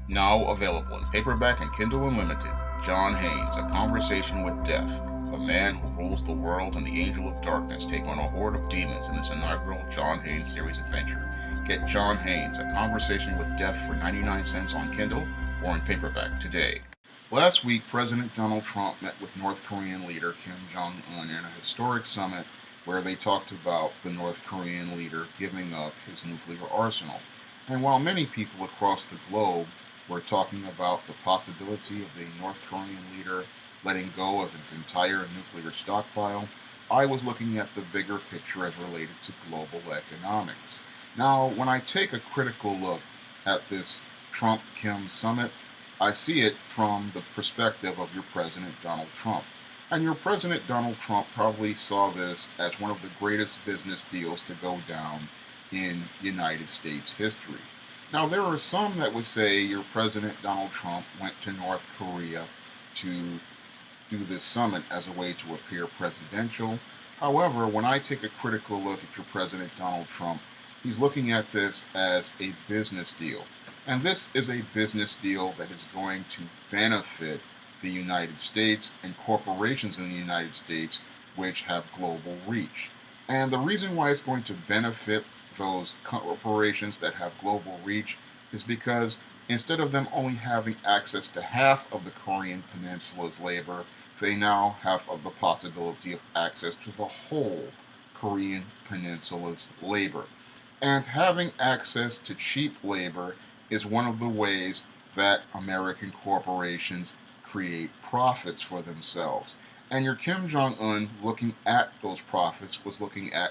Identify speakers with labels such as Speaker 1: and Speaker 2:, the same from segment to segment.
Speaker 1: Now available in paperback and Kindle Unlimited, John Haynes, A Conversation with Death. The man who rules the world and the angel of darkness take on a horde of demons in this inaugural John Haynes series adventure. Get John Haynes, A Conversation with Death for 99 cents on Kindle or in paperback today. Last week, President Donald Trump met with North Korean leader Kim Jong un in a historic summit where they talked about the North Korean leader giving up his nuclear arsenal. And while many people across the globe were talking about the possibility of the North Korean leader letting go of his entire nuclear stockpile, I was looking at the bigger picture as related to global economics. Now, when I take a critical look at this Trump Kim summit, I see it from the perspective of your President Donald Trump. And your President Donald Trump probably saw this as one of the greatest business deals to go down in United States history. Now, there are some that would say your President Donald Trump went to North Korea to do this summit as a way to appear presidential. However, when I take a critical look at your President Donald Trump, he's looking at this as a business deal. And this is a business deal that is going to benefit the United States and corporations in the United States which have global reach. And the reason why it's going to benefit those corporations that have global reach is because instead of them only having access to half of the Korean Peninsula's labor, they now have the possibility of access to the whole Korean Peninsula's labor. And having access to cheap labor is one of the ways that American corporations create profits for themselves. And your Kim Jong Un, looking at those profits, was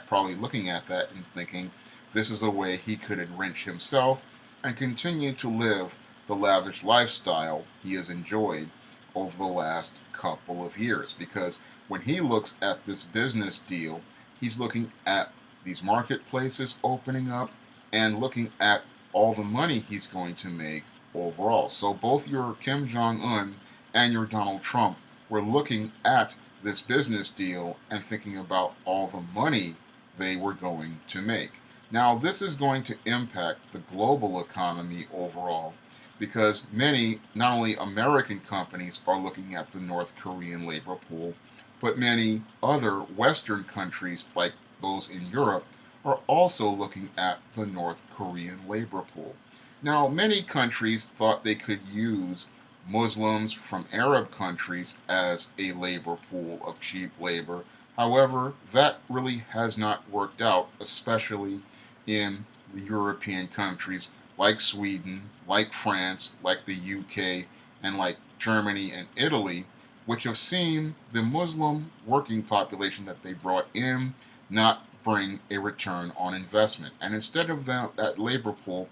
Speaker 1: probably looking at that and thinking this is a way he could enrich himself and continue to live the lavish lifestyle he has enjoyed over the last couple of years. Because when he looks at this business deal, he's looking at these marketplaces opening up and looking at all the money he's going to make overall. So both your Kim Jong Un and your Donald Trump were looking at this business deal and thinking about all the money they were going to make. Now, this is going to impact the global economy overall because many, not only American companies, are looking at the North Korean labor pool, but many other Western countries, like those in Europe, are also looking at the North Korean labor pool. Now, many countries thought they could use Muslims from Arab countries as a labor pool of cheap labor. However, that really has not worked out, especially in the European countries like Sweden, like France, like the UK, and like Germany and Italy, which have seen the Muslim working population that they brought in not bring a return on investment. And instead of that labor pool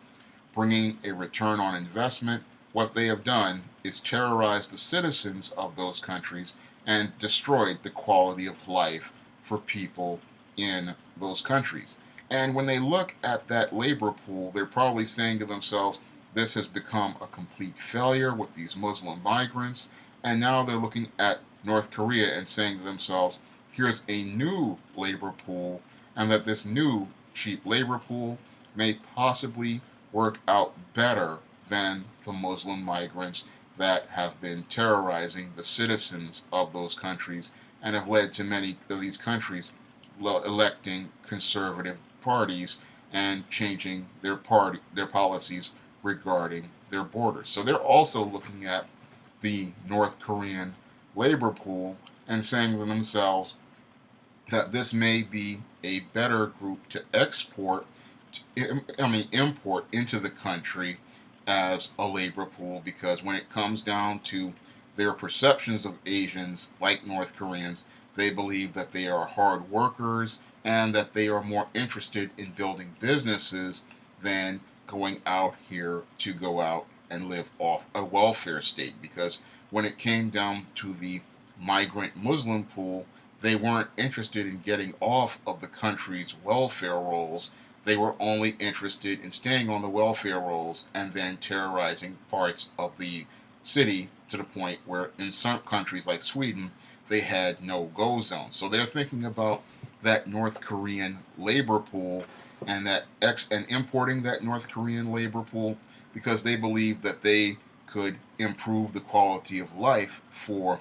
Speaker 1: bringing a return on investment, what they have done is terrorize the citizens of those countries and destroyed the quality of life for people in those countries. And when they look at that labor pool, they're probably saying to themselves, this has become a complete failure with these Muslim migrants. And now they're looking at North Korea and saying to themselves, here's a new labor pool, and that this new cheap labor pool may possibly work out better than the Muslim migrants that have been terrorizing the citizens of those countries and have led to many of these countries electing conservative parties and changing their policies regarding their borders. So they're also looking at the North Korean labor pool and saying to themselves that this may be a better group to import into the country as a labor pool, because when it comes down to their perceptions of Asians like North Koreans, they believe that they are hard workers and that they are more interested in building businesses than going out here to go out and live off a welfare state. Because when it came down to the migrant Muslim pool, they weren't interested in getting off of the country's welfare rolls. They were only interested in staying on the welfare rolls and then terrorizing parts of the city to the point where in some countries like Sweden, they had no-go zones. So they're thinking about that North Korean labor pool and importing that North Korean labor pool because they believe that they could improve the quality of life for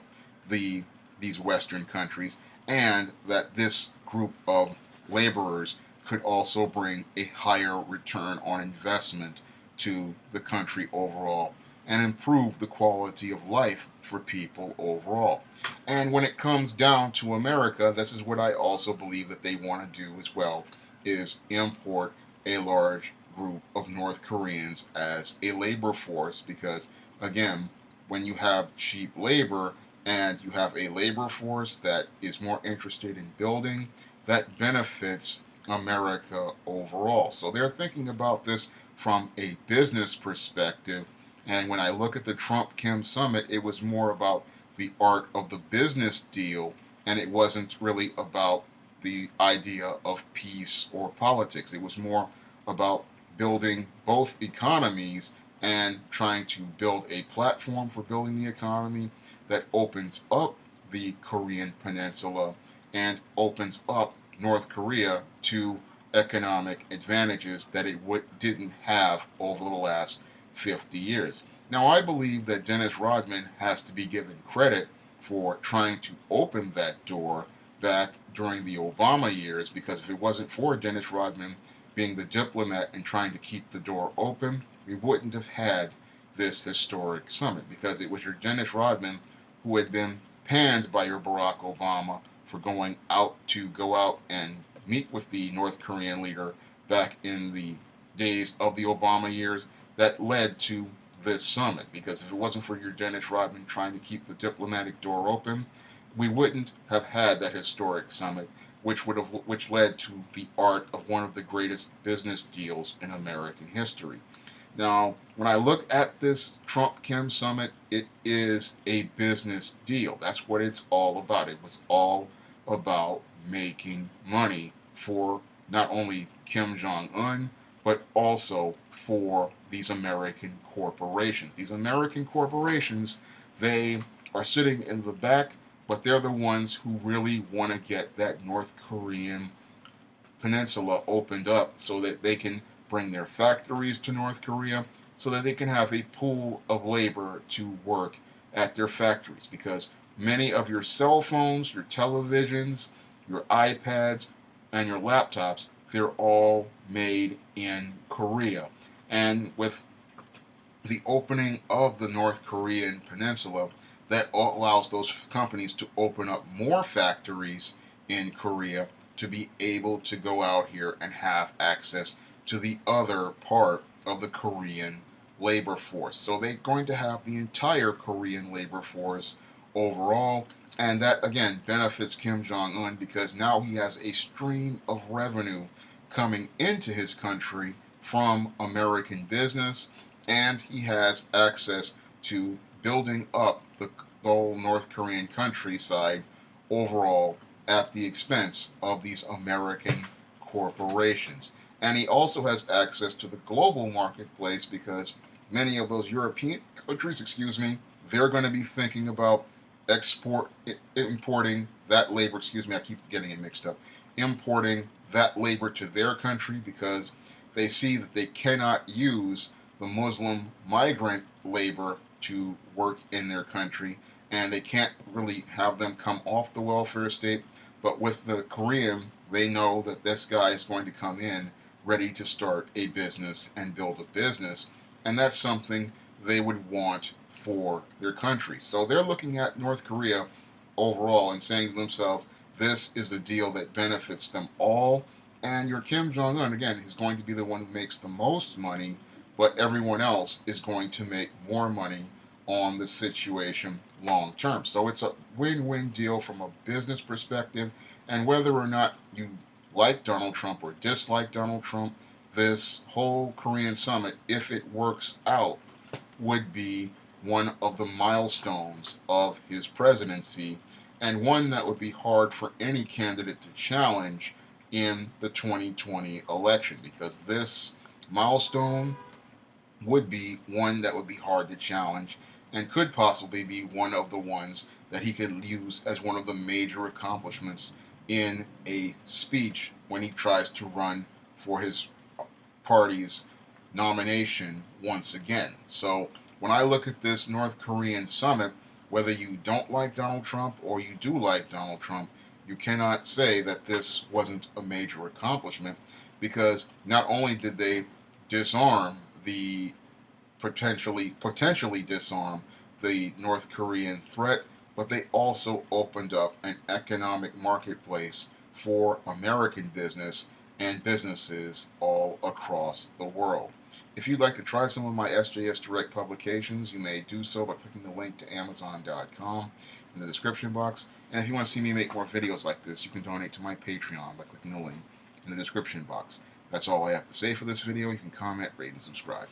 Speaker 1: the these Western countries, and that this group of laborers could also bring a higher return on investment to the country overall and improve the quality of life for people overall. And when it comes down to America, this is what I also believe that they want to do as well, is import a large group of North Koreans as a labor force, because again, when you have cheap labor and you have a labor force that is more interested in building, that benefits America overall. So they're thinking about this from a business perspective. And when I look at the Trump Kim summit, it was more about the art of the business deal, and it wasn't really about the idea of peace or politics. It was more about building both economies and trying to build a platform for building the economy that opens up the Korean Peninsula and opens up North Korea to economic advantages that it didn't have over the last 50 years. Now, I believe that Dennis Rodman has to be given credit for trying to open that door back during the Obama years, because if it wasn't for Dennis Rodman being the diplomat and trying to keep the door open, we wouldn't have had this historic summit, because it was your Dennis Rodman who had been panned by your Barack Obama for go out and meet with the North Korean leader back in the days of the Obama years that led to this summit. Because if it wasn't for your Dennis Rodman trying to keep the diplomatic door open, we wouldn't have had that historic summit, which led to the art of one of the greatest business deals in American history. Now, when I look at this Trump Kim summit, it is a business deal. That's what it's all about. It was all about making money for not only Kim Jong Un, but also for these American corporations. These American corporations, they are sitting in the back, but they're the ones who really want to get that North Korean peninsula opened up so that they can bring their factories to North Korea, so that they can have a pool of labor to work at their factories. Because many of your cell phones, your televisions, your iPads, and your laptops, they're all made in Korea. And with the opening of the North Korean peninsula, that allows those companies to open up more factories in Korea to be able to go out here and have access to the other part of the Korean labor force. So they're going to have the entire Korean labor force overall, and that again benefits Kim Jong Un, because now he has a stream of revenue coming into his country from American business, and he has access to building up the whole North Korean countryside overall at the expense of these American corporations. And he also has access to the global marketplace, because many of those European countries, they're going to be thinking about importing that labor, I keep getting it mixed up, importing that labor to their country, because they see that they cannot use the Muslim migrant labor to work in their country, and they can't really have them come off the welfare state. But with the Korean, they know that this guy is going to come in ready to start a business and build a business, and that's something they would want for their country. So they're looking at North Korea overall and saying to themselves, this is a deal that benefits them all, and your Kim Jong-un, again, is going to be the one who makes the most money, but everyone else is going to make more money on the situation long term. So it's a win-win deal from a business perspective, and whether or not you like Donald Trump or dislike Donald Trump, this whole Korean summit, if it works out, would be one of the milestones of his presidency, and one that would be hard for any candidate to challenge in the 2020 election, because this milestone would be one that would be hard to challenge and could possibly be one of the ones that he could use as one of the major accomplishments in a speech when he tries to run for his party's nomination once again. So when I look at this North Korean summit, whether you don't like Donald Trump or you do like Donald Trump, you cannot say that this wasn't a major accomplishment, because not only did they disarm the potentially disarm the North Korean threat, but they also opened up an economic marketplace for American business and businesses all across the world. If you'd like to try some of my SJS Direct publications, you may do so by clicking the link to Amazon.com in the description box. And if you want to see me make more videos like this, you can donate to my Patreon by clicking the link in the description box. That's all I have to say for this video. You can comment, rate, and subscribe.